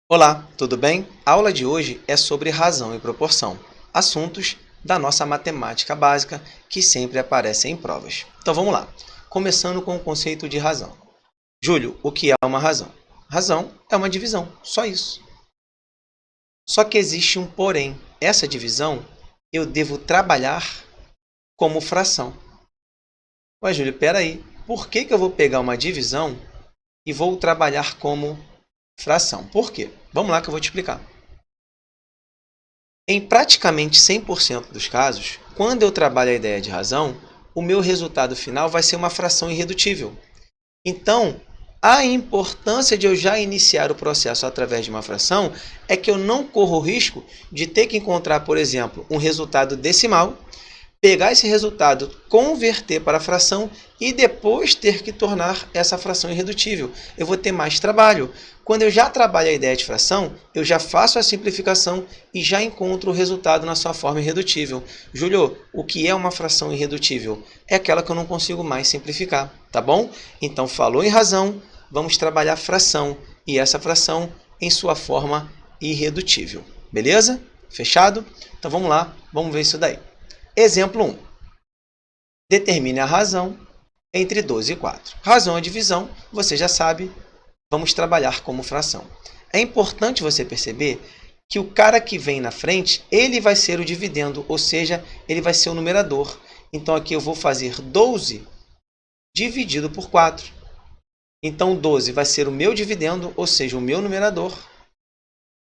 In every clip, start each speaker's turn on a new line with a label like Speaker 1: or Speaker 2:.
Speaker 1: Olá, tudo bem? A aula de hoje é sobre razão e proporção, assuntos da nossa matemática básica que sempre aparecem em provas. Então vamos lá, começando com o conceito de razão. Júlio, o que é uma razão? Razão é uma divisão, só isso. Só que existe um porém. Essa divisão eu devo trabalhar como fração. Ué, Júlio, peraí, por que eu vou pegar uma divisão e vou trabalhar como fração? Por quê? Vamos lá que eu vou te explicar. Em praticamente 100% dos casos, quando eu trabalho a ideia de razão, o meu resultado final vai ser uma fração irredutível. Então, a importância de eu já iniciar o processo através de uma fração é que eu não corro o risco de ter que encontrar, por exemplo, um resultado decimal, pegar esse resultado, converter para a fração e depois ter que tornar essa fração irredutível. Eu vou ter mais trabalho. Quando eu já trabalho a ideia de fração, eu já faço a simplificação e já encontro o resultado na sua forma irredutível. Júlio, o que é uma fração irredutível? É aquela que eu não consigo mais simplificar, tá bom? Então, falou em razão, vamos trabalhar fração e essa fração em sua forma irredutível. Beleza? Fechado? Então, vamos lá, vamos ver isso daí. Exemplo 1. Determine a razão entre 12 e 4. Razão é divisão, você já sabe, vamos trabalhar como fração. É importante você perceber que o cara que vem na frente, ele vai ser o dividendo, ou seja, ele vai ser o numerador. Então, aqui eu vou fazer 12 dividido por 4. Então, 12 vai ser o meu dividendo, ou seja, o meu numerador,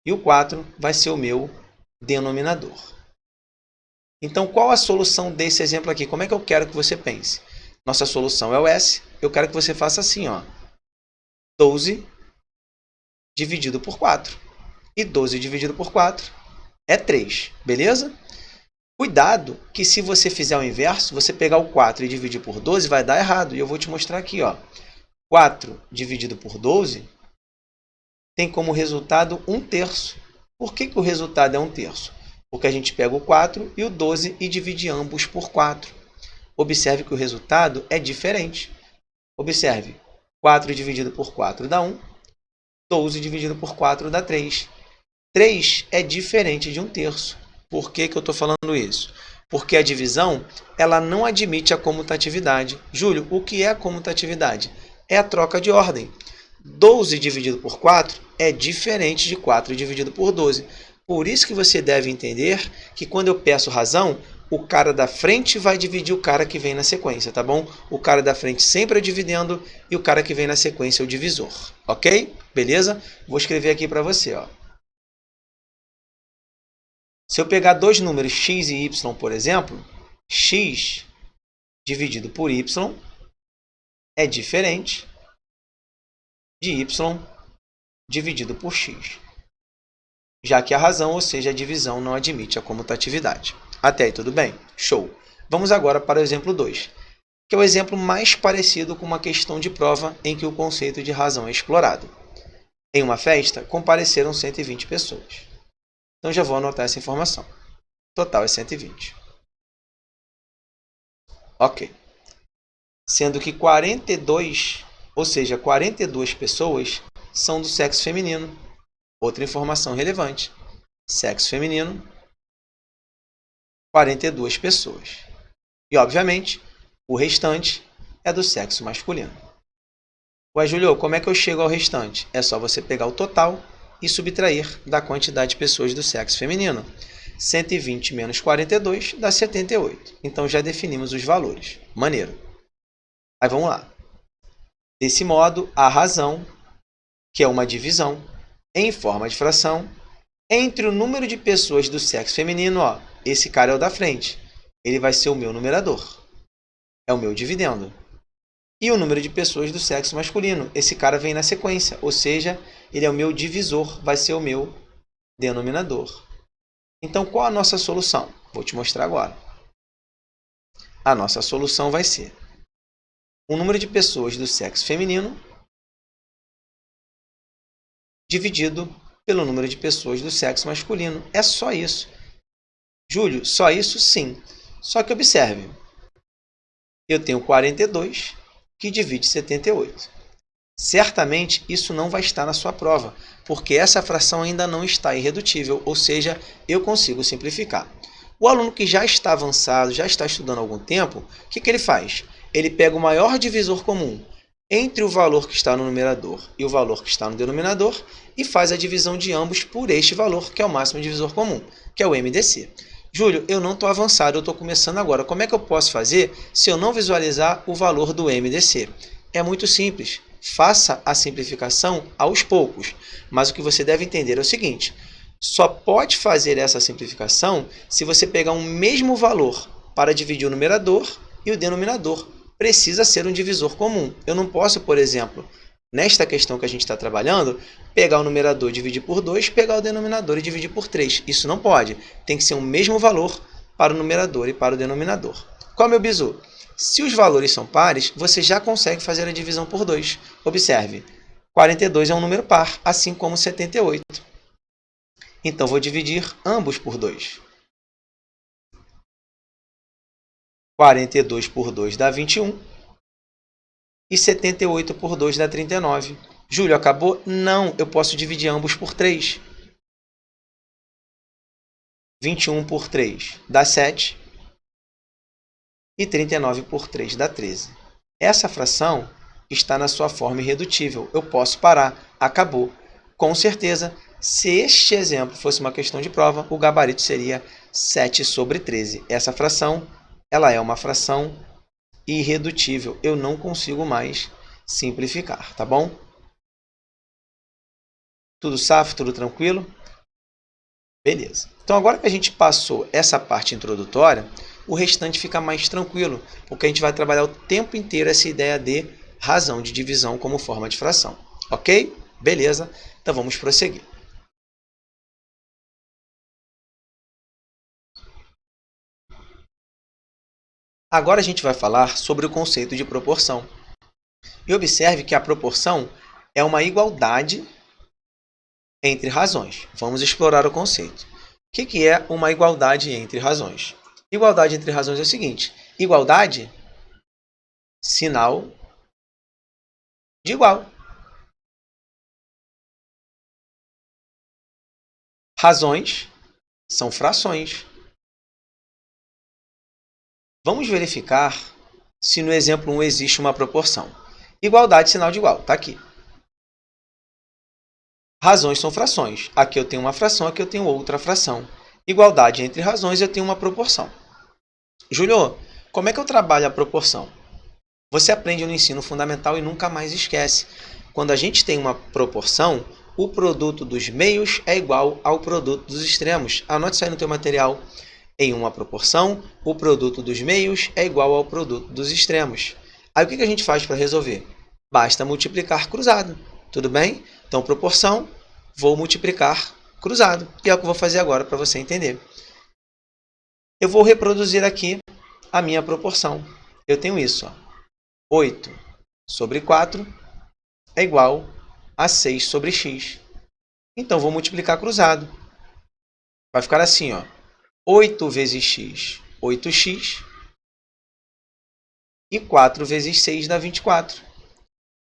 Speaker 1: e o 4 vai ser o meu denominador. Então, qual a solução desse exemplo aqui? Como é que eu quero que você pense? Nossa solução é o S. Eu quero que você faça assim, ó. 12 dividido por 4. E 12 dividido por 4 é 3, beleza? Cuidado que se você fizer o inverso, você pegar o 4 e dividir por 12, vai dar errado. E eu vou te mostrar aqui, ó. 4 dividido por 12 tem como resultado 1/3. Por que o resultado é 1/3? Porque a gente pega o 4 e o 12 e divide ambos por 4. Observe que o resultado é diferente. Observe, 4 dividido por 4 dá 1, 12 dividido por 4 dá 3. 3 é diferente de 1/3. Por que eu estou falando isso? Porque a divisão ela não admite a comutatividade. Júlio, o que é a comutatividade? É a troca de ordem. 12 dividido por 4 é diferente de 4 dividido por 12. Por isso que você deve entender que quando eu peço razão, o cara da frente vai dividir o cara que vem na sequência, tá bom? O cara da frente sempre é o dividendo e o cara que vem na sequência é o divisor, ok? Beleza? Vou escrever aqui para você, ó. Se eu pegar dois números x e y, por exemplo, x dividido por y é diferente de y dividido por x, já que a razão, ou seja, a divisão, não admite a comutatividade. Até aí, tudo bem? Show! Vamos agora para o exemplo 2, que é o exemplo mais parecido com uma questão de prova em que o conceito de razão é explorado. Em uma festa, compareceram 120 pessoas. Então, já vou anotar essa informação. Total é 120. Ok. Sendo que 42, ou seja, 42 pessoas são do sexo feminino. Outra informação relevante. Sexo feminino, 42 pessoas. E, obviamente, o restante é do sexo masculino. Ué, Julio, como é que eu chego ao restante? É só você pegar o total e subtrair da quantidade de pessoas do sexo feminino. 120 menos 42 dá 78. Então, já definimos os valores. Maneiro. Aí, vamos lá. Desse modo, a razão, que é uma divisão, em forma de fração, entre o número de pessoas do sexo feminino, ó, esse cara é o da frente, ele vai ser o meu numerador, é o meu dividendo. E o número de pessoas do sexo masculino, esse cara vem na sequência, ou seja, ele é o meu divisor, vai ser o meu denominador. Então, qual a nossa solução? Vou te mostrar agora. A nossa solução vai ser o número de pessoas do sexo feminino dividido pelo número de pessoas do sexo masculino. É só isso. Júlio, só isso? Sim. Só que observe, eu tenho 42 que divide 78. Certamente isso não vai estar na sua prova, porque essa fração ainda não está irredutível, ou seja, eu consigo simplificar. O aluno que já está avançado, já está estudando há algum tempo, o que ele faz? Ele pega o maior divisor comum entre o valor que está no numerador e o valor que está no denominador e faz a divisão de ambos por este valor, que é o máximo divisor comum, que é o MDC. Júlio, eu não estou avançado, eu estou começando agora. Como é que eu posso fazer se eu não visualizar o valor do MDC? É muito simples. Faça a simplificação aos poucos. Mas o que você deve entender é o seguinte: só pode fazer essa simplificação se você pegar um mesmo valor para dividir o numerador e o denominador. Precisa ser um divisor comum. Eu não posso, por exemplo, nesta questão que a gente está trabalhando, pegar o numerador e dividir por 2, pegar o denominador e dividir por 3. Isso não pode. Tem que ser o mesmo valor para o numerador e para o denominador. Qual é o meu bizu? Se os valores são pares, você já consegue fazer a divisão por 2. Observe, 42 é um número par, assim como 78. Então, vou dividir ambos por 2. 42 por 2 dá 21. E 78 por 2 dá 39. Júlio, acabou? Não, eu posso dividir ambos por 3. 21 por 3 dá 7. E 39 por 3 dá 13. Essa fração está na sua forma irredutível. Eu posso parar. Acabou. Com certeza, se este exemplo fosse uma questão de prova, o gabarito seria 7 sobre 13. Essa fração, ela é uma fração irredutível. Eu não consigo mais simplificar, tá bom? Tudo safo, tudo tranquilo? Beleza. Então, agora que a gente passou essa parte introdutória, o restante fica mais tranquilo, porque a gente vai trabalhar o tempo inteiro essa ideia de razão de divisão como forma de fração. Ok? Beleza? Então, vamos prosseguir. Agora a gente vai falar sobre o conceito de proporção. E observe que a proporção é uma igualdade entre razões. Vamos explorar o conceito. O que é uma igualdade entre razões? Igualdade entre razões é o seguinte: igualdade, sinal de igual. Razões são frações. Vamos verificar se no exemplo 1 existe uma proporção. Igualdade, sinal de igual, está aqui. Razões são frações. Aqui eu tenho uma fração, aqui eu tenho outra fração. Igualdade entre razões, eu tenho uma proporção. Júlio, como é que eu trabalho a proporção? Você aprende no ensino fundamental e nunca mais esquece. Quando a gente tem uma proporção, o produto dos meios é igual ao produto dos extremos. Anote isso aí no teu material. Em uma proporção, o produto dos meios é igual ao produto dos extremos. Aí o que a gente faz para resolver? Basta multiplicar cruzado. Tudo bem? Então, proporção, vou multiplicar cruzado. E é o que eu vou fazer agora para você entender. Eu vou reproduzir aqui a minha proporção. Eu tenho isso, ó. 8 sobre 4 é igual a 6 sobre x. Então, vou multiplicar cruzado. Vai ficar assim, ó. 8 vezes x, 8x. E 4 vezes 6 dá 24.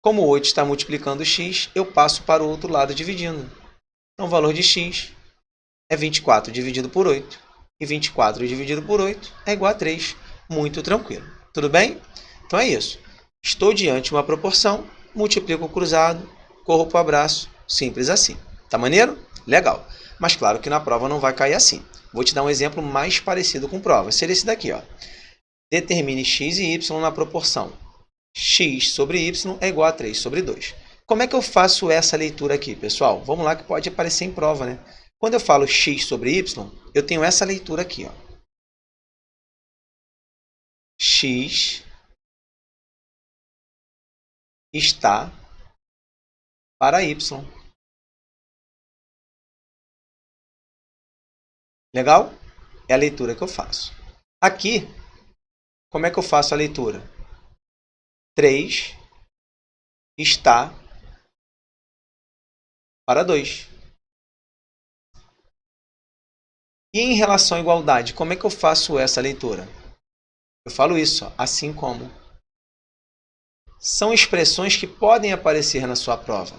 Speaker 1: Como 8 está multiplicando x, eu passo para o outro lado dividindo. Então, o valor de x é 24 dividido por 8. E 24 dividido por 8 é igual a 3. Muito tranquilo. Tudo bem? Então, é isso. Estou diante de uma proporção, multiplico o cruzado, corro para o abraço. Simples assim. Tá maneiro? Legal. Mas claro que na prova não vai cair assim. Vou te dar um exemplo mais parecido com prova. Seria esse daqui, ó. Determine x e y na proporção x sobre y é igual a 3 sobre 2. Como é que eu faço essa leitura aqui, pessoal? Vamos lá que pode aparecer em prova, né? Quando eu falo x sobre y, eu tenho essa leitura aqui, ó. X está para y. Legal? É a leitura que eu faço. Aqui, como é que eu faço a leitura? 3 está para 2. E em relação à igualdade, como é que eu faço essa leitura? Eu falo isso, ó, assim como. são expressões que podem aparecer na sua prova.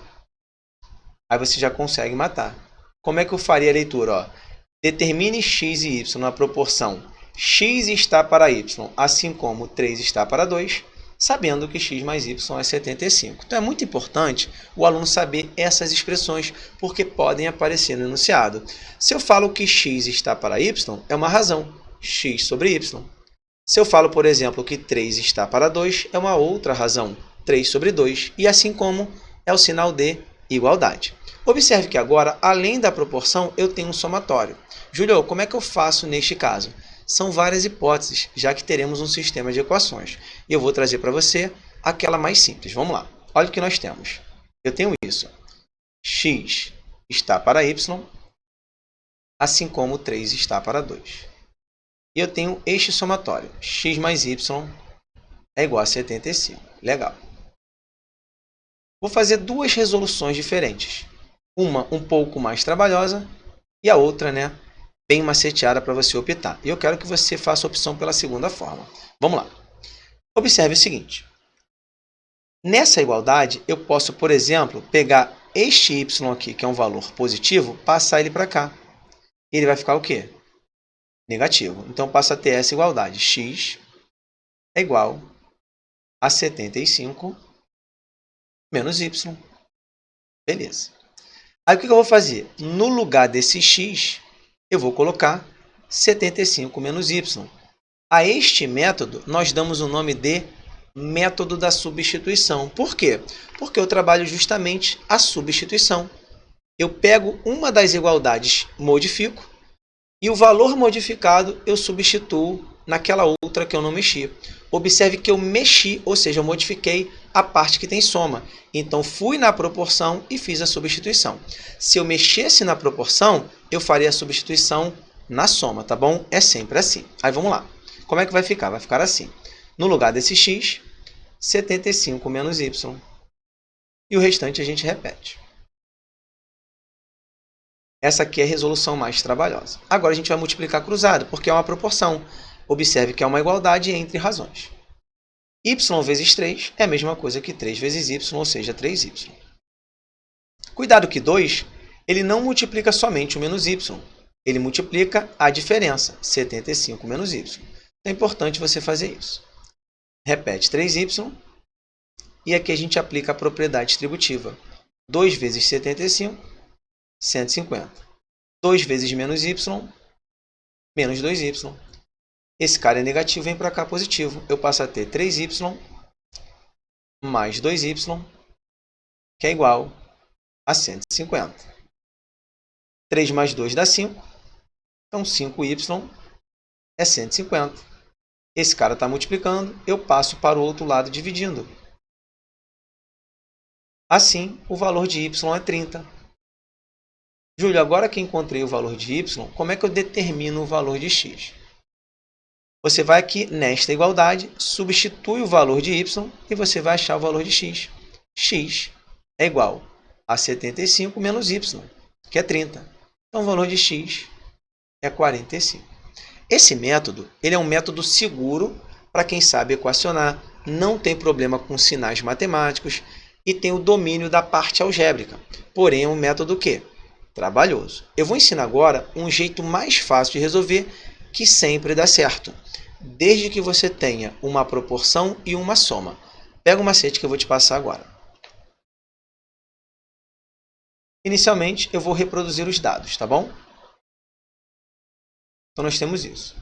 Speaker 1: Aí você já consegue matar. Como é que eu faria a leitura? Ó, determine x e y na proporção x está para y, assim como 3 está para 2, sabendo que x mais y é 75. Então é muito importante o aluno saber essas expressões, porque podem aparecer no enunciado. Se eu falo que x está para y, é uma razão, x sobre y. Se eu falo, por exemplo, que 3 está para 2, é uma outra razão, 3 sobre 2, e assim como é o sinal de igualdade. Observe que agora, além da proporção, eu tenho um somatório. Júlio, como é que eu faço neste caso? São várias hipóteses, já que teremos um sistema de equações. E eu vou trazer para você aquela mais simples. Vamos lá. Olha o que nós temos. Eu tenho isso. X está para y, assim como 3 está para 2. E eu tenho este somatório. X mais y é igual a 75. Legal. Vou fazer duas resoluções diferentes. Uma um pouco mais trabalhosa e a outra, bem maceteada para você optar. E eu quero que você faça a opção pela segunda forma. Vamos lá. Observe o seguinte. Nessa igualdade, eu posso, por exemplo, pegar este y aqui, que é um valor positivo, passar ele para cá. Ele vai ficar o quê? Negativo. Então, passa a ter essa igualdade. X é igual a 75 menos y. Beleza. Aí, o que eu vou fazer? No lugar desse x, eu vou colocar 75 menos y. A este método, nós damos o nome de método da substituição. Por quê? Porque eu trabalho justamente a substituição. Eu pego uma das igualdades, modifico, e o valor modificado eu substituo naquela outra que eu não mexi. Observe que eu mexi, ou seja, eu modifiquei a parte que tem soma. Então, fui na proporção e fiz a substituição. Se eu mexesse na proporção, eu faria a substituição na soma, tá bom? É sempre assim. Aí, vamos lá. Como é que vai ficar? Vai ficar assim. No lugar desse x, 75 menos y. E o restante a gente repete. Essa aqui é a resolução mais trabalhosa. Agora a gente vai multiplicar cruzado, porque é uma proporção. Observe que é uma igualdade entre razões. Y vezes 3 é a mesma coisa que 3 vezes y, ou seja, 3y. Cuidado que 2, ele não multiplica somente o menos y. Ele multiplica a diferença, 75 menos y. É importante você fazer isso. Repete 3y. E aqui a gente aplica a propriedade distributiva. 2 vezes 75, 150. 2 vezes menos y, menos 2y. Esse cara é negativo, vem para cá positivo. Eu passo a ter 3y mais 2y, que é igual a 150. 3 mais 2 dá 5. Então, 5y é 150. Esse cara está multiplicando, eu passo para o outro lado dividindo. Assim, o valor de y é 30. Júlio, agora que encontrei o valor de y, como é que eu determino o valor de x? Você vai aqui nesta igualdade, substitui o valor de y e você vai achar o valor de x. X é igual a 75 menos y, que é 30. Então, o valor de x é 45. Esse método ele é um método seguro para quem sabe equacionar, não tem problema com sinais matemáticos e tem o domínio da parte algébrica. Porém, é um método que trabalhoso. Eu vou ensinar agora um jeito mais fácil de resolver que sempre dá certo, desde que você tenha uma proporção e uma soma. Pega o macete que eu vou te passar agora. Inicialmente, eu vou reproduzir os dados, tá bom? Então, nós temos isso.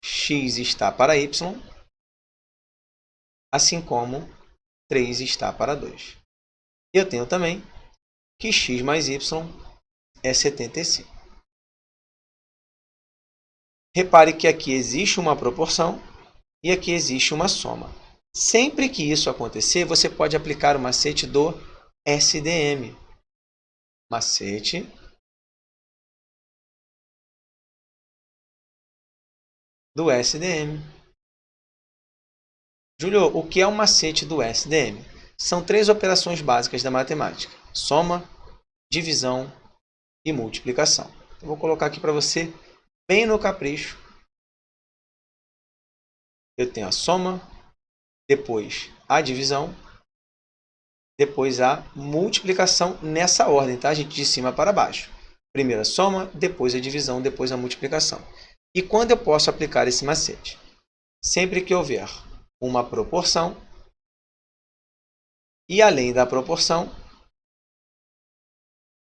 Speaker 1: X está para y, assim como 3 está para 2. E eu tenho também que x mais y é 75. Repare que aqui existe uma proporção e aqui existe uma soma. Sempre que isso acontecer, você pode aplicar o macete do SDM. Macete do SDM. Júlio, o que é o macete do SDM? São 3 operações básicas da matemática: soma, divisão e multiplicação. Eu vou colocar aqui para você, bem no capricho. Eu tenho a soma, depois a divisão depois a multiplicação nessa ordem, tá, gente? De cima para baixo. Primeiro a soma, depois a divisão, depois a multiplicação. E quando eu posso aplicar esse macete? Sempre que houver uma proporção e além da proporção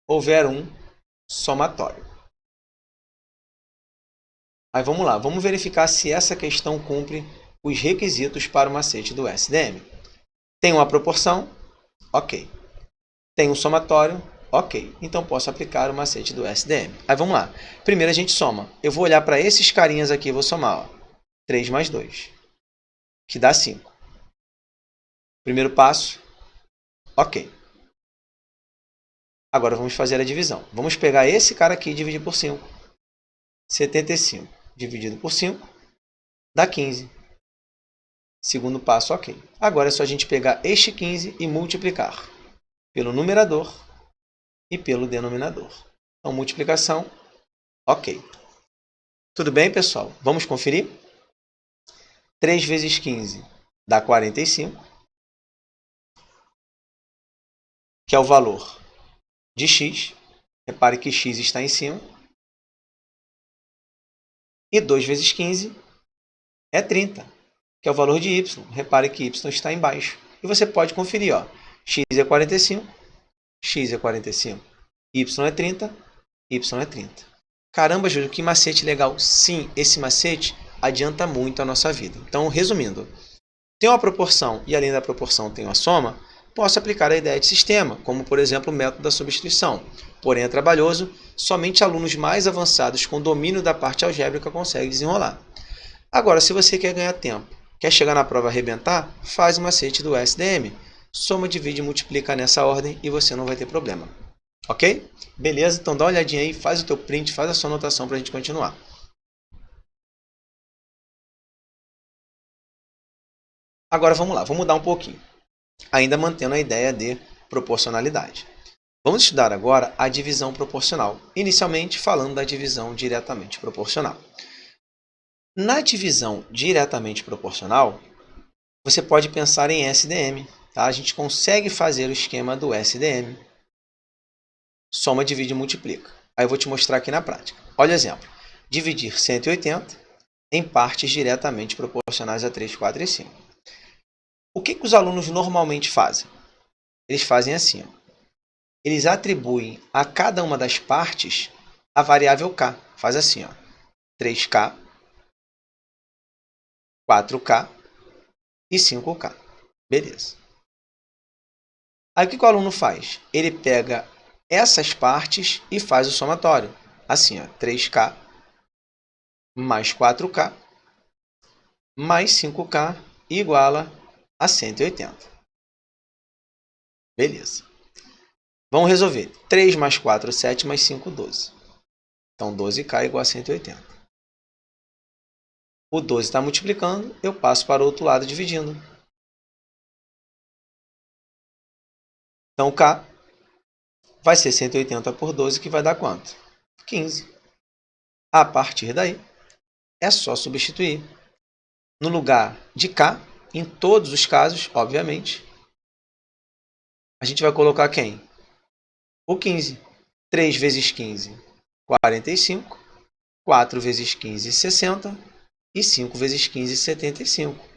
Speaker 1: houver um somatório. Aí vamos lá, vamos verificar se essa questão cumpre os requisitos para o macete do SDM. Tem uma proporção? Ok. Tem um somatório? Ok. Então posso aplicar o macete do SDM. Aí vamos lá. Primeiro a gente soma. Eu vou olhar para esses carinhas aqui e vou somar. Ó. 3 mais 2, que dá 5. Primeiro passo, ok. Agora vamos fazer a divisão. Vamos pegar esse cara aqui e dividir por 5. 75 dividido por 5 dá 15. Segundo passo, ok. Agora é só a gente pegar este 15 e multiplicar pelo numerador e pelo denominador. Então, multiplicação, ok. Tudo bem, pessoal? Vamos conferir? 3 vezes 15 dá 45, que é o valor de x. Repare que x está em cima. E 2 vezes 15 é 30, que é o valor de y. Repare que y está embaixo. E você pode conferir, ó. X é 45, x é 45, y é 30, y é 30. Caramba, Júlio, que macete legal. Sim, esse macete adianta muito a nossa vida. Então, resumindo, tem uma proporção e além da proporção tem uma soma, posso aplicar a ideia de sistema, como por exemplo o método da substituição. Porém é trabalhoso, somente alunos mais avançados com domínio da parte algébrica conseguem desenrolar. Agora, se você quer ganhar tempo, quer chegar na prova e arrebentar, faz o macete do SDM. Soma, divide e multiplica nessa ordem e você não vai ter problema. Ok? Beleza? Então dá uma olhadinha aí, faz o teu print, faz a sua anotação para a gente continuar. Agora vamos lá, vamos mudar um pouquinho, ainda mantendo a ideia de proporcionalidade. Vamos estudar agora a divisão proporcional, inicialmente falando da divisão diretamente proporcional. Na divisão diretamente proporcional, você pode pensar em SDM. Tá? A gente consegue fazer o esquema do SDM. Soma, divide e multiplica. Aí eu vou te mostrar aqui na prática. Olha o exemplo. Dividir 180 em partes diretamente proporcionais a 3, 4 e 5. O que os alunos normalmente fazem? Eles fazem assim. Ó. Eles atribuem a cada uma das partes a variável k. Faz assim. Ó. 3k, 4k e 5k. Beleza. Aí o que o aluno faz? Ele pega essas partes e faz o somatório. Assim, ó, 3k mais 4k mais 5k iguala a 180. Beleza. Vamos resolver. 3 mais 4, 7 mais 5, 12. Então, 12k igual a 180. O 12 está multiplicando, eu passo para o outro lado dividindo. Então, k vai ser 180 por 12, que vai dar quanto? 15. A partir daí, é só substituir. No lugar de k, em todos os casos, obviamente, a gente vai colocar quem? O 15. 3 vezes 15, 45. 4 vezes 15, 60. E 5 vezes 15, 75.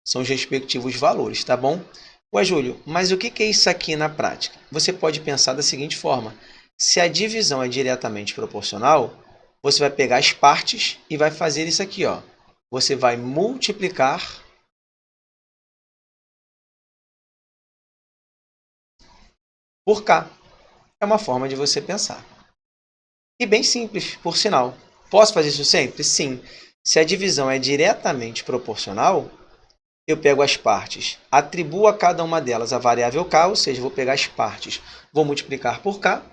Speaker 1: São os respectivos valores, tá bom? Ué, Júlio, mas o que é isso aqui na prática? Você pode pensar da seguinte forma. Se a divisão é diretamente proporcional, você vai pegar as partes e vai fazer isso aqui. Ó. Você vai multiplicar por k. É uma forma de você pensar. E bem simples, por sinal. Posso fazer isso sempre? Sim. Se a divisão é diretamente proporcional, eu pego as partes, atribuo a cada uma delas a variável k, ou seja, vou pegar as partes, vou multiplicar por k,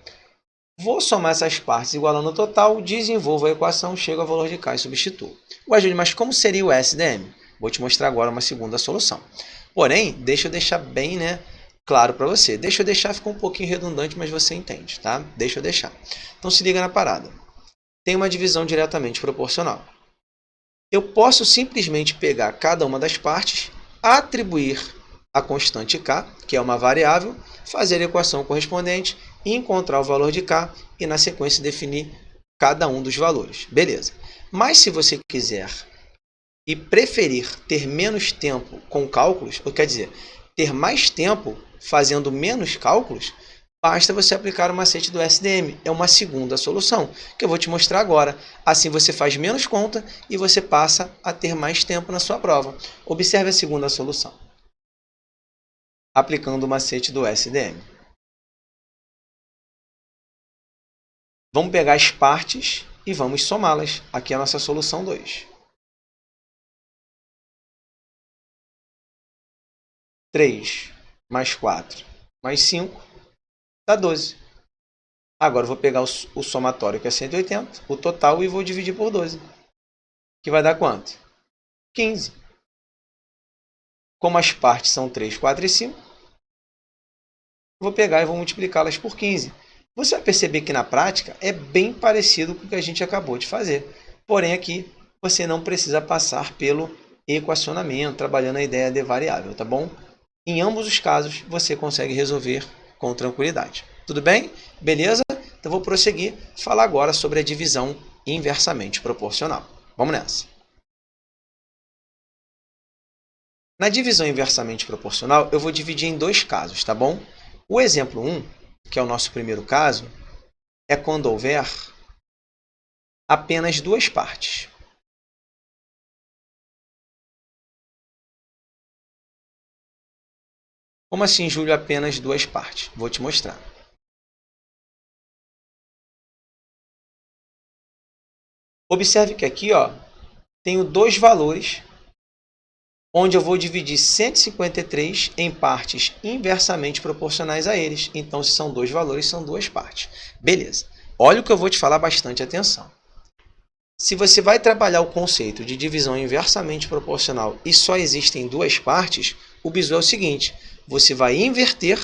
Speaker 1: vou somar essas partes igualando o total, desenvolvo a equação, chego ao valor de k e substituo. Ué, Júlio, mas como seria o SDM? Vou te mostrar agora uma segunda solução. Porém, deixa eu deixar bem claro para você. Deixa eu deixar, ficou um pouquinho redundante, mas você entende, tá? Deixa eu deixar. Então, se liga na parada. Tem uma divisão diretamente proporcional. Eu posso simplesmente pegar cada uma das partes, atribuir a constante k, que é uma variável, fazer a equação correspondente e encontrar o valor de k e, na sequência, definir cada um dos valores. Beleza. Mas se você quiser e preferir ter menos tempo com cálculos, ou quer dizer, ter mais tempo fazendo menos cálculos, basta você aplicar o macete do SDM. É uma segunda solução, que eu vou te mostrar agora. Assim você faz menos conta e você passa a ter mais tempo na sua prova. Observe a segunda solução, aplicando o macete do SDM. Vamos pegar as partes e vamos somá-las. Aqui é a nossa solução 2. 3 mais 4 mais 5 dá 12. Agora eu vou pegar o somatório, que é 180, o total, e vou dividir por 12. Que vai dar quanto? 15. Como as partes são 3, 4 e 5, vou pegar e vou multiplicá-las por 15. Você vai perceber que na prática é bem parecido com o que a gente acabou de fazer. Porém, aqui você não precisa passar pelo equacionamento, trabalhando a ideia de variável, tá bom? Em ambos os casos, você consegue resolver com tranquilidade. Tudo bem? Beleza? Então, vou prosseguir falar agora sobre a divisão inversamente proporcional. Vamos nessa. Na divisão inversamente proporcional, eu vou dividir em dois casos, tá bom? O exemplo 1, que é o nosso primeiro caso, é quando houver apenas duas partes. Como assim, Júlio, apenas duas partes? Vou te mostrar. Observe que aqui, tenho dois valores, onde eu vou dividir 153 em partes inversamente proporcionais a eles. Então, se são dois valores, são duas partes. Beleza. Olha o que eu vou te falar, bastante atenção. Se você vai trabalhar o conceito de divisão inversamente proporcional e só existem duas partes, o bizu é o seguinte: você vai inverter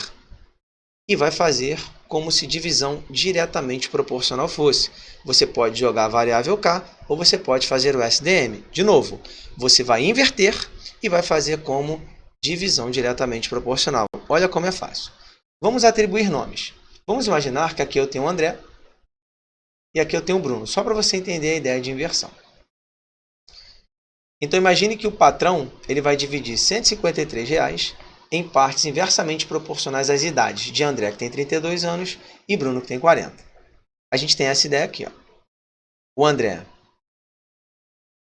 Speaker 1: e vai fazer como se divisão diretamente proporcional fosse. Você pode jogar a variável k ou você pode fazer o SDM. De novo, você vai inverter e vai fazer como divisão diretamente proporcional. Olha como é fácil. Vamos atribuir nomes. Vamos imaginar que aqui eu tenho o André e aqui eu tenho o Bruno, só para você entender a ideia de inversão. Então, imagine que o patrão ele vai dividir R$ 153 em partes inversamente proporcionais às idades de André, que tem 32 anos, e Bruno, que tem 40. A gente tem essa ideia aqui. O André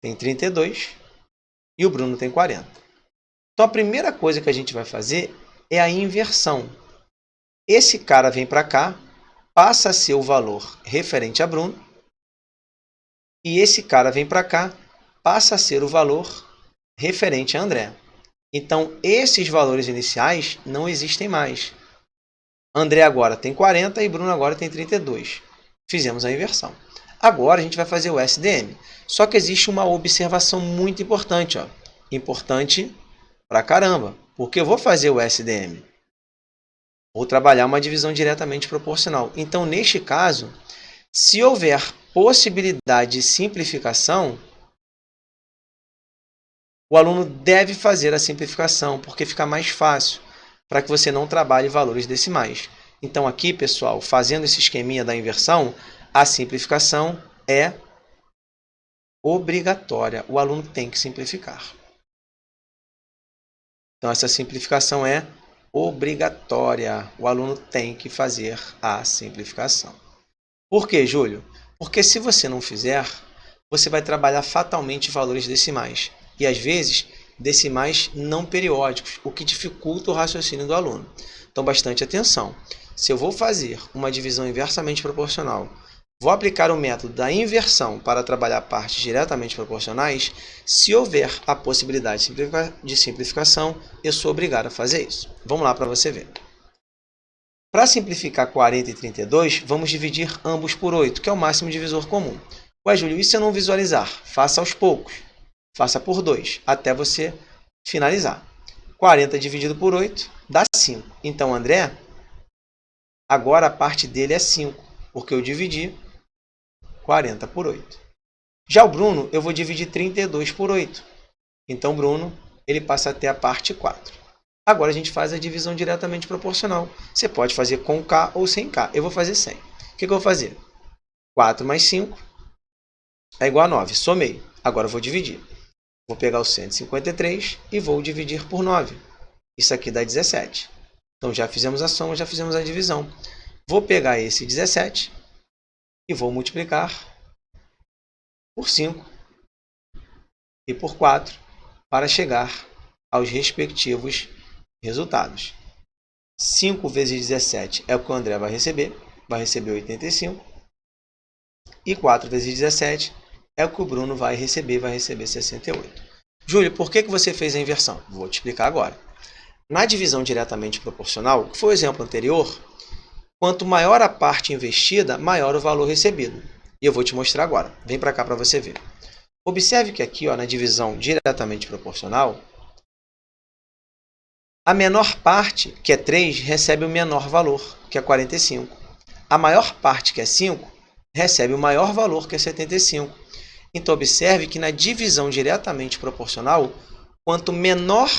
Speaker 1: tem 32 e o Bruno tem 40. Então, a primeira coisa que a gente vai fazer é a inversão. Esse cara vem para cá, passa a ser o valor referente a Bruno, e esse cara vem para cá, passa a ser o valor referente a André. Então, esses valores iniciais não existem mais. André agora tem 40 e Bruno agora tem 32. Fizemos a inversão. Agora a gente vai fazer o SDM. Só que existe uma observação muito importante. Importante pra caramba. Porque eu vou fazer o SDM. Vou trabalhar uma divisão diretamente proporcional. Então, neste caso, se houver possibilidade de simplificação, o aluno deve fazer a simplificação, porque fica mais fácil, para que você não trabalhe valores decimais. Então aqui, pessoal, fazendo esse esqueminha da inversão, a simplificação é obrigatória. O aluno tem que simplificar. Então essa simplificação é obrigatória. O aluno tem que fazer a simplificação. Por quê, Júlio? Porque se você não fizer, você vai trabalhar fatalmente valores decimais. E, às vezes, decimais não periódicos, o que dificulta o raciocínio do aluno. Então, bastante atenção. Se eu vou fazer uma divisão inversamente proporcional, vou aplicar o método da inversão para trabalhar partes diretamente proporcionais, se houver a possibilidade de simplificação, eu sou obrigado a fazer isso. Vamos lá para você ver. Para simplificar 40 e 32, vamos dividir ambos por 8, que é o máximo divisor comum. Ué, Júlio, e se eu não visualizar? Faça aos poucos. Faça por 2, até você finalizar. 40 dividido por 8 dá 5. Então, André, agora a parte dele é 5, porque eu dividi 40 por 8. Já o Bruno, eu vou dividir 32 por 8. Então, Bruno, ele passa a ter a parte 4. Agora a gente faz a divisão diretamente proporcional. Você pode fazer com K ou sem K. Eu vou fazer sem. O que eu vou fazer? 4 mais 5 é igual a 9. Somei. Agora eu vou dividir. Vou pegar o 153 e vou dividir por 9. Isso aqui dá 17. Então já fizemos a soma, já fizemos a divisão. Vou pegar esse 17 e vou multiplicar por 5 e por 4 para chegar aos respectivos resultados. 5 vezes 17 é o que o André vai receber 85. E 4 vezes 17 é o que o Bruno vai receber 68. Júlio, por que você fez a inversão? Vou te explicar agora. Na divisão diretamente proporcional, que foi o exemplo anterior, quanto maior a parte investida, maior o valor recebido. E eu vou te mostrar agora. Vem para cá para você ver. Observe que aqui, na divisão diretamente proporcional, a menor parte, que é 3, recebe o menor valor, que é 45. A maior parte, que é 5, recebe o maior valor, que é 75. Então, observe que na divisão diretamente proporcional, quanto menor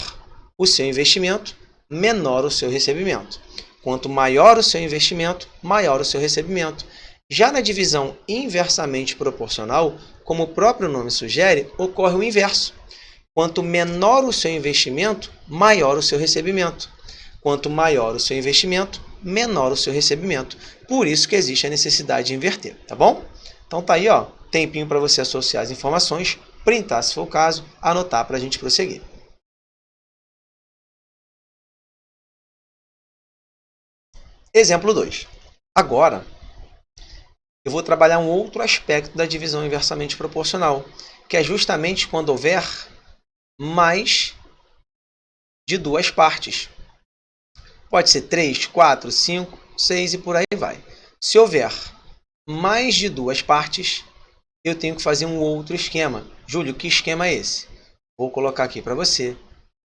Speaker 1: o seu investimento, menor o seu recebimento. Quanto maior o seu investimento, maior o seu recebimento. Já na divisão inversamente proporcional, como o próprio nome sugere, ocorre o inverso. Quanto menor o seu investimento, maior o seu recebimento. Quanto maior o seu investimento, menor o seu recebimento. Por isso que existe a necessidade de inverter, tá bom? Então tá aí, tempinho para você associar as informações, printar se for o caso, anotar para a gente prosseguir. Exemplo 2. Agora, eu vou trabalhar um outro aspecto da divisão inversamente proporcional, que é justamente quando houver mais de duas partes. Pode ser 3, 4, 5, 6 e por aí vai. Se houver mais de duas partes, eu tenho que fazer um outro esquema. Júlio, que esquema é esse? Vou colocar aqui para você.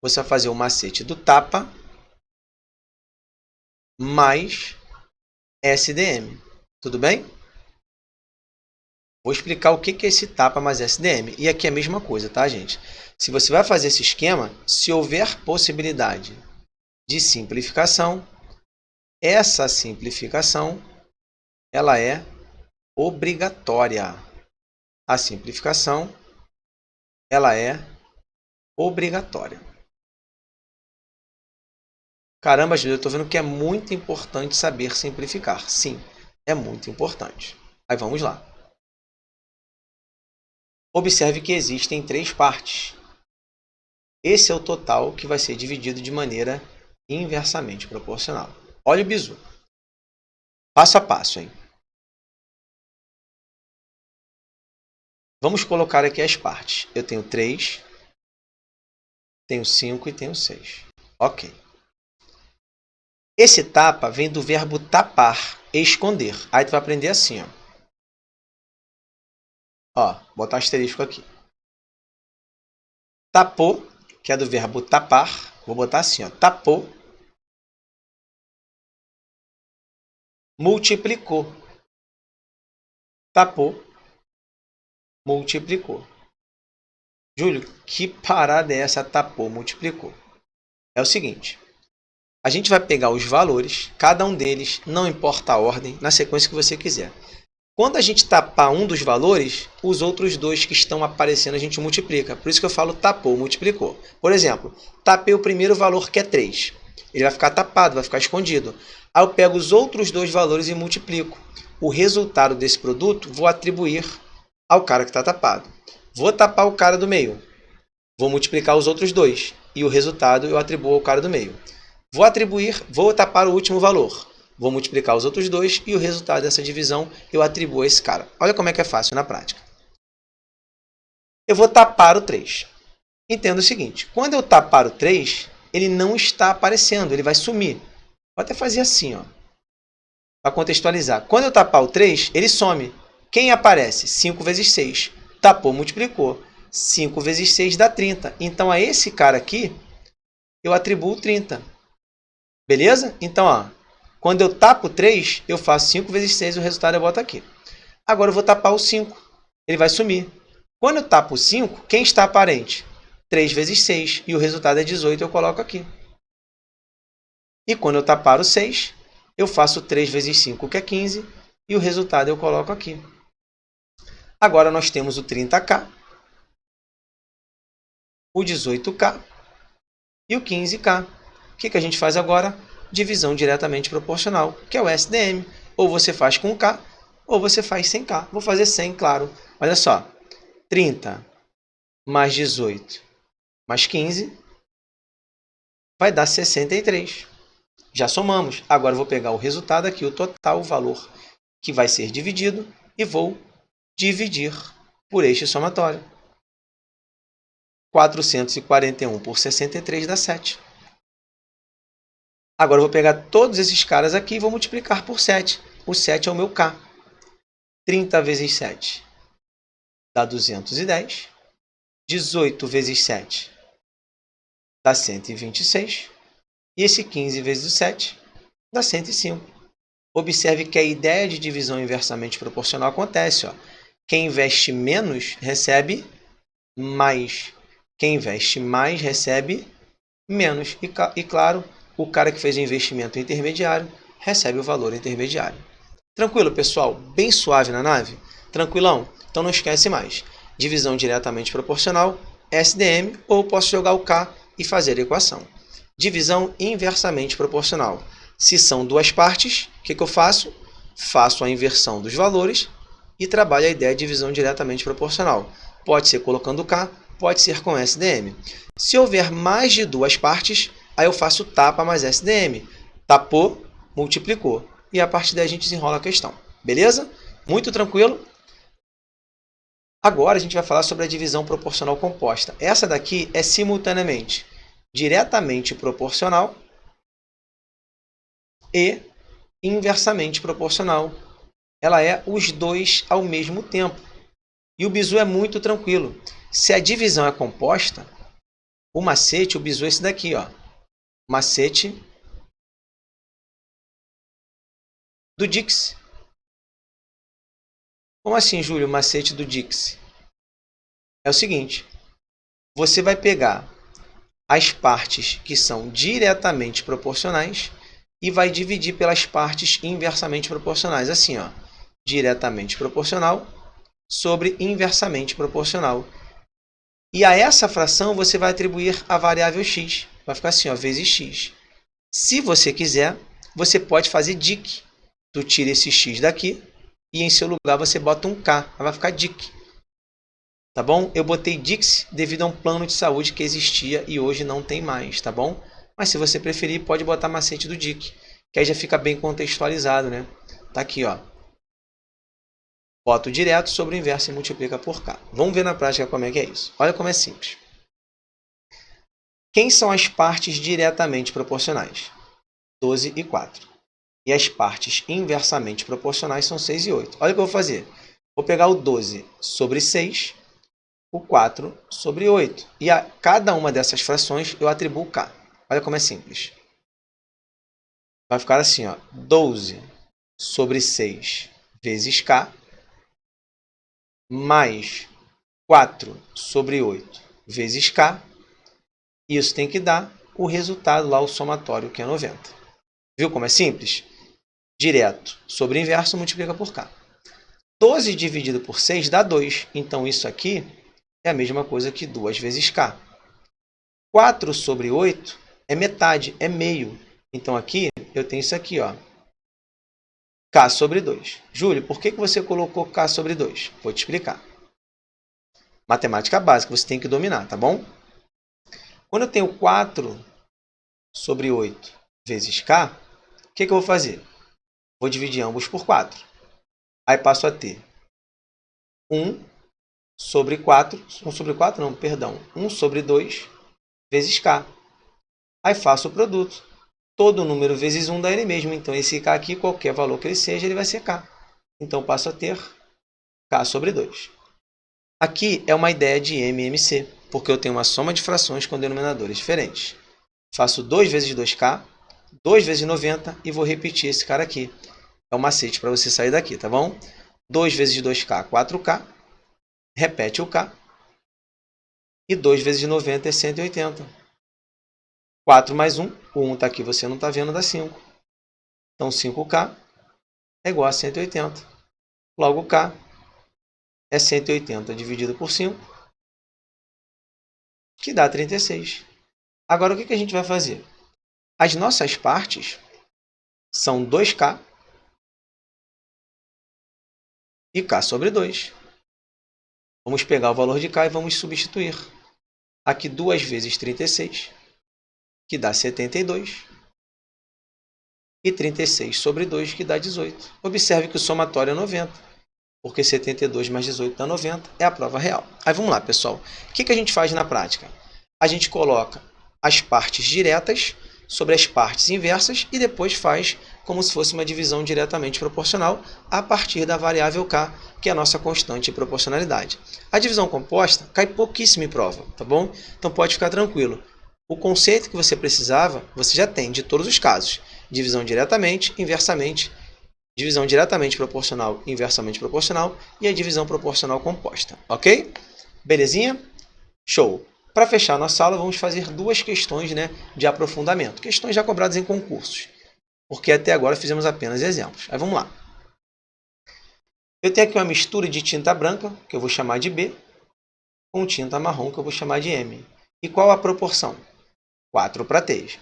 Speaker 1: Você vai fazer o macete do tapa mais SDM. Tudo bem? Vou explicar o que é esse tapa mais SDM. E aqui é a mesma coisa, tá, gente? Se você vai fazer esse esquema, se houver possibilidade de simplificação, essa simplificação ela é obrigatória. A simplificação ela é obrigatória. Caramba, Júlio, eu estou vendo que é muito importante saber simplificar. Sim, é muito importante. Aí vamos lá. Observe que existem 3 partes. Esse é o total que vai ser dividido de maneira inversamente proporcional. Olha o bizu. Passo a passo, hein? Vamos colocar aqui as partes. Eu tenho 3, tenho 5 e tenho 6. Ok. Esse tapa vem do verbo tapar, esconder. Aí tu vai aprender assim, botar um asterisco aqui. Tapou, que é do verbo tapar. Vou botar assim, tapou. Multiplicou. Tapou. Multiplicou. Júlio, que parada é essa? Tapou, multiplicou. É o seguinte. A gente vai pegar os valores, cada um deles, não importa a ordem, na sequência que você quiser. Quando a gente tapar um dos valores, os outros dois que estão aparecendo a gente multiplica. Por isso que eu falo tapou, multiplicou. Por exemplo, tapei o primeiro valor que é 3. Ele vai ficar tapado, vai ficar escondido. Aí eu pego os outros dois valores e multiplico. O resultado desse produto vou atribuir ao cara que está tapado. Vou tapar o cara do meio. Vou multiplicar os outros dois. E o resultado eu atribuo ao cara do meio. Vou tapar o último valor. Vou multiplicar os outros dois e o resultado dessa divisão eu atribuo a esse cara. Olha como é que é fácil na prática. Eu vou tapar o 3. Entenda o seguinte, quando eu tapar o 3, ele não está aparecendo, ele vai sumir. Vou até fazer assim, para contextualizar. Quando eu tapar o 3, ele some. Quem aparece? 5 vezes 6. Tapou, multiplicou. 5 vezes 6 dá 30. Então, a esse cara aqui, eu atribuo 30. Beleza? Então, quando eu tapo 3, eu faço 5 vezes 6, o resultado eu boto aqui. Agora eu vou tapar o 5. Ele vai sumir. Quando eu tapo o 5, quem está aparente? 3 vezes 6. E o resultado é 18, eu coloco aqui. E quando eu tapar o 6, eu faço 3 vezes 5, que é 15, e o resultado eu coloco aqui. Agora nós temos o 30K, o 18K e o 15K. O que a gente faz agora? Divisão diretamente proporcional, que é o SDM. Ou você faz com K, ou você faz sem K. Vou fazer sem, claro. Olha só, 30 mais 18 mais 15 vai dar 63. Já somamos. Agora eu vou pegar o resultado aqui, o total, o valor que vai ser dividido, e vou dividir por este somatório. 441 por 63 dá 7. Agora eu vou pegar todos esses caras aqui e vou multiplicar por 7. O 7 é o meu K. 30 vezes 7 dá 210. 18 vezes 7 dá 126. E esse 15 vezes 7 dá 105. Observe que a ideia de divisão inversamente proporcional acontece. Quem investe menos recebe mais. Quem investe mais recebe menos. E claro, o cara que fez o investimento intermediário recebe o valor intermediário. Tranquilo, pessoal? Bem suave na nave? Tranquilão? Então não esquece mais. Divisão diretamente proporcional, SDM, ou posso jogar o K e fazer a equação. Divisão inversamente proporcional. Se são duas partes, o que eu faço? Faço a inversão dos valores e trabalho a ideia de divisão diretamente proporcional. Pode ser colocando K, pode ser com SDM. Se houver mais de duas partes, aí eu faço tapa mais SDM. Tapou, multiplicou. E a partir daí a gente desenrola a questão. Beleza? Muito tranquilo? Agora a gente vai falar sobre a divisão proporcional composta. Essa daqui é simultaneamente diretamente proporcional e inversamente proporcional. Ela é os dois ao mesmo tempo. E o bizu é muito tranquilo. Se a divisão é composta, o macete, o bizu é esse daqui, ó. Macete do Dix. Como assim, Júlio, macete do Dix? É o seguinte, você vai pegar as partes que são diretamente proporcionais e vai dividir pelas partes inversamente proporcionais. Assim, ó, diretamente proporcional sobre inversamente proporcional. E a essa fração você vai atribuir a variável x. Vai ficar assim, ó, vezes x. Se você quiser, você pode fazer dic. Tu tira esse x daqui e em seu lugar você bota um k. Vai ficar dic. Tá bom? Eu botei dix devido a um plano de saúde que existia e hoje não tem mais, tá bom? Mas se você preferir, pode botar macete do dic, que aí já fica bem contextualizado, né? Tá aqui, ó. Bota o direto sobre o inverso e multiplica por k. Vamos ver na prática como é que é isso. Olha como é simples. Quem são as partes diretamente proporcionais? 12 e 4. E as partes inversamente proporcionais são 6 e 8. Olha o que eu vou fazer. Vou pegar o 12 sobre 6, o 4 sobre 8. E a cada uma dessas frações eu atribuo k. Olha como é simples. Vai ficar assim, ó, 12 sobre 6 vezes k, mais 4 sobre 8 vezes k. Isso tem que dar o resultado lá, o somatório, que é 90. Viu como é simples? Direto sobre inverso multiplica por k. 12 dividido por 6 dá 2. Então, isso aqui é a mesma coisa que 2 vezes k. 4 sobre 8 é metade, é meio. Então, aqui eu tenho isso aqui, ó, k sobre 2. Júlio, por que você colocou k sobre 2? Vou te explicar. Matemática básica, você tem que dominar, tá bom? Quando eu tenho 4 sobre 8 vezes k, o que eu vou fazer? Vou dividir ambos por 4. Aí passo a ter 1 sobre 4, 1 sobre 4 não, perdão, 1 sobre 2 vezes k. Aí faço o produto. Todo número vezes 1 dá ele mesmo. Então, esse k aqui, qualquer valor que ele seja, ele vai ser k. Então, passo a ter k sobre 2. Aqui é uma ideia de MMC, porque eu tenho uma soma de frações com denominadores diferentes. Faço 2 vezes 2k, 2 vezes 90 e vou repetir esse cara aqui. É o macete para você sair daqui, tá bom? 2 vezes 2k, 4k. Repete o k. E 2 vezes 90 é 180. 4 mais 1, o 1 está aqui, você não está vendo, dá 5. Então, 5K é igual a 180. Logo, K é 180 dividido por 5, que dá 36. Agora, o que a gente vai fazer? As nossas partes são 2K e K sobre 2. Vamos pegar o valor de K e vamos substituir. Aqui 2 vezes 36, que dá 72. E 36 sobre 2, que dá 18. Observe que o somatório é 90, porque 72 mais 18 dá 90, é a prova real. Aí vamos lá, pessoal. O que a gente faz na prática? A gente coloca as partes diretas sobre as partes inversas e depois faz como se fosse uma divisão diretamente proporcional a partir da variável K, que é a nossa constante de proporcionalidade. A divisão composta cai pouquíssimo em prova, tá bom? Então pode ficar tranquilo. O conceito que você precisava, você já tem de todos os casos. Divisão diretamente, inversamente, divisão diretamente proporcional, inversamente proporcional e a divisão proporcional composta, ok? Belezinha? Show! Para fechar nossa aula, vamos fazer duas questões, né, de aprofundamento. Questões já cobradas em concursos, porque até agora fizemos apenas exemplos. Aí vamos lá. Eu tenho aqui uma mistura de tinta branca, que eu vou chamar de B, com tinta marrom, que eu vou chamar de M. E qual a proporção? 4 para 3.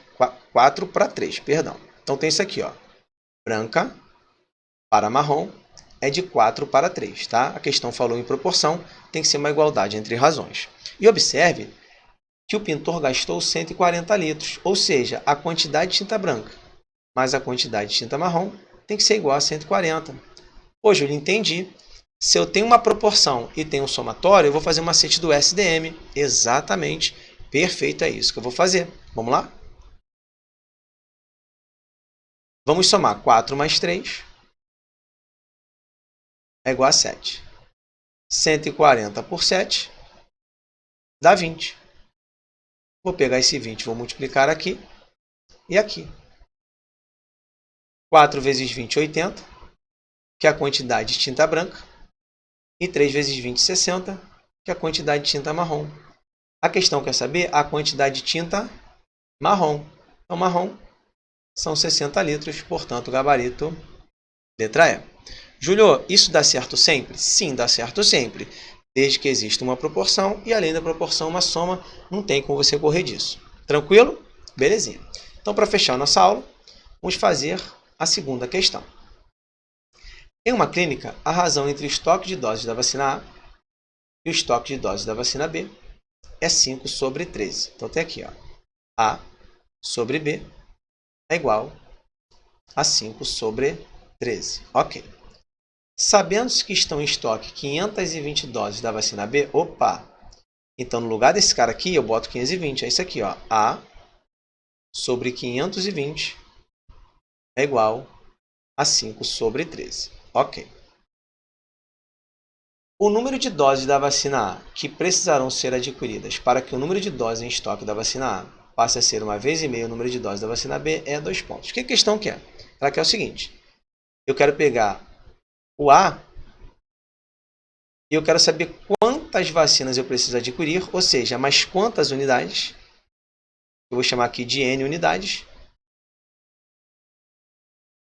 Speaker 1: 4 para 3, perdão. Então tem isso aqui, ó. Branca para marrom é de 4 para 3, tá? A questão falou em proporção, tem que ser uma igualdade entre razões. E observe que o pintor gastou 140 litros, ou seja, a quantidade de tinta branca mais a quantidade de tinta marrom tem que ser igual a 140. Pô, Júlio, entendi. Se eu tenho uma proporção e tenho um somatório, eu vou fazer um macete do SDM. Exatamente. Perfeito, é isso que eu vou fazer. Vamos lá? Vamos somar 4 mais 3 é igual a 7. 140 por 7 dá 20. Vou pegar esse 20, vou multiplicar aqui e aqui. 4 vezes 20, 80, que é a quantidade de tinta branca. E 3 vezes 20, 60, que é a quantidade de tinta marrom. A questão quer saber a quantidade de tinta marrom. Então, marrom são 60 litros, portanto, gabarito letra E. Júlio, isso dá certo sempre? Sim, dá certo sempre. Desde que exista uma proporção e, além da proporção, uma soma, não tem como você correr disso. Tranquilo? Belezinha. Então, para fechar nossa aula, vamos fazer a segunda questão. Em uma clínica, a razão entre o estoque de doses da vacina A e o estoque de doses da vacina B é 5 sobre 13. Então, tem aqui, ó, A sobre B é igual a 5 sobre 13. Ok. Sabendo-se que estão em estoque 520 doses da vacina B, opa! Então, no lugar desse cara aqui, eu boto 520. É isso aqui, ó. A sobre 520 é igual a 5 sobre 13. Ok. O número de doses da vacina A que precisarão ser adquiridas para que o número de doses em estoque da vacina A passe a ser 1,5 vezes o número de doses da vacina B é 2 pontos. O que a questão quer? Ela quer o seguinte. Eu quero pegar o A e eu quero saber quantas vacinas eu preciso adquirir, ou seja, mais quantas unidades. Eu vou chamar aqui de N unidades.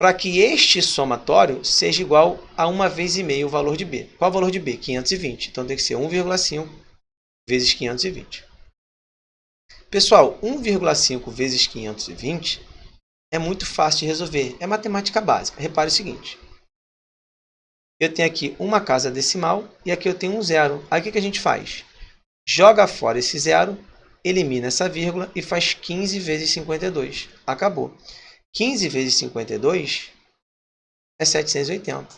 Speaker 1: Para que este somatório seja igual a 1,5 vezes o valor de B. Qual é o valor de B? 520. Então, tem que ser 1,5 vezes 520. Pessoal, 1,5 vezes 520 é muito fácil de resolver. É matemática básica. Repare o seguinte. Eu tenho aqui uma casa decimal e aqui eu tenho um zero. Aí, o que a gente faz? Joga fora esse zero, elimina essa vírgula e faz 15 vezes 52. Acabou. 15 vezes 52 é 780.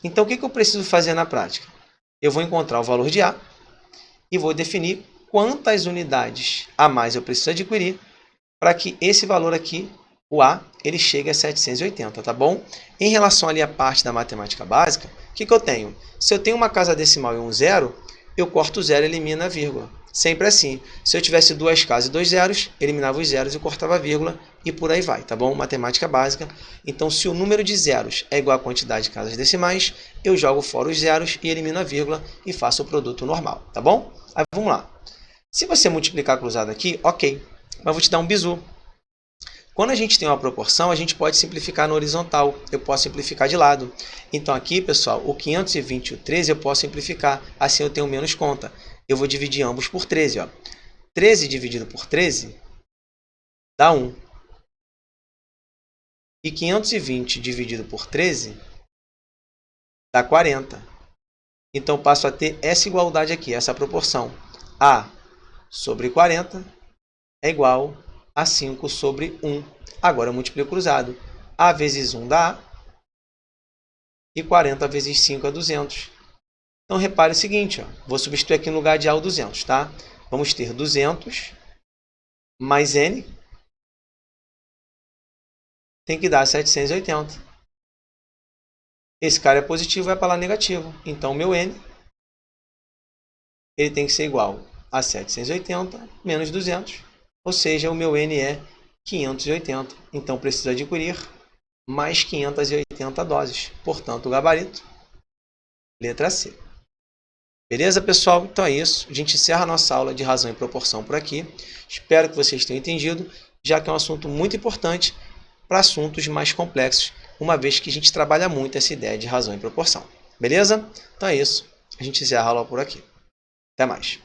Speaker 1: Então, o que eu preciso fazer na prática? Eu vou encontrar o valor de A e vou definir quantas unidades a mais eu preciso adquirir para que esse valor aqui, o A, ele chegue a 780, tá bom? Em relação ali à parte da matemática básica, o que eu tenho? Se eu tenho uma casa decimal e um zero, eu corto o zero e elimino a vírgula. Sempre assim. Se eu tivesse duas casas e dois zeros, eliminava os zeros e cortava a vírgula e por aí vai, tá bom? Matemática básica. Então, se o número de zeros é igual à quantidade de casas decimais, eu jogo fora os zeros e elimino a vírgula e faço o produto normal, tá bom? Aí vamos lá. Se você multiplicar cruzado aqui, ok. Mas vou te dar um bizu. Quando a gente tem uma proporção, a gente pode simplificar na horizontal. Eu posso simplificar de lado. Então aqui, pessoal, o 520 e o 13 eu posso simplificar. Assim eu tenho menos conta. Eu vou dividir ambos por 13. Ó. 13 dividido por 13 dá 1. E 520 dividido por 13 dá 40. Então passo a ter essa igualdade aqui, essa proporção. A sobre 40 é igual a 5 sobre 1. Agora eu multiplico cruzado. A vezes 1 dá A. E 40 vezes 5 é 200. Então, repare o seguinte. Ó, vou substituir aqui no lugar de A o 200. Tá? Vamos ter 200 mais N. Tem que dar 780. Esse cara é positivo, vai para lá negativo. Então, meu N ele tem que ser igual a 780 menos 200. Ou seja, o meu N é 580. Então, preciso adquirir mais 580 doses. Portanto, o gabarito, letra C. Beleza, pessoal? Então é isso. A gente encerra a nossa aula de razão e proporção por aqui. Espero que vocês tenham entendido, já que é um assunto muito importante para assuntos mais complexos, uma vez que a gente trabalha muito essa ideia de razão e proporção. Beleza? Então é isso. A gente encerra a aula por aqui. Até mais.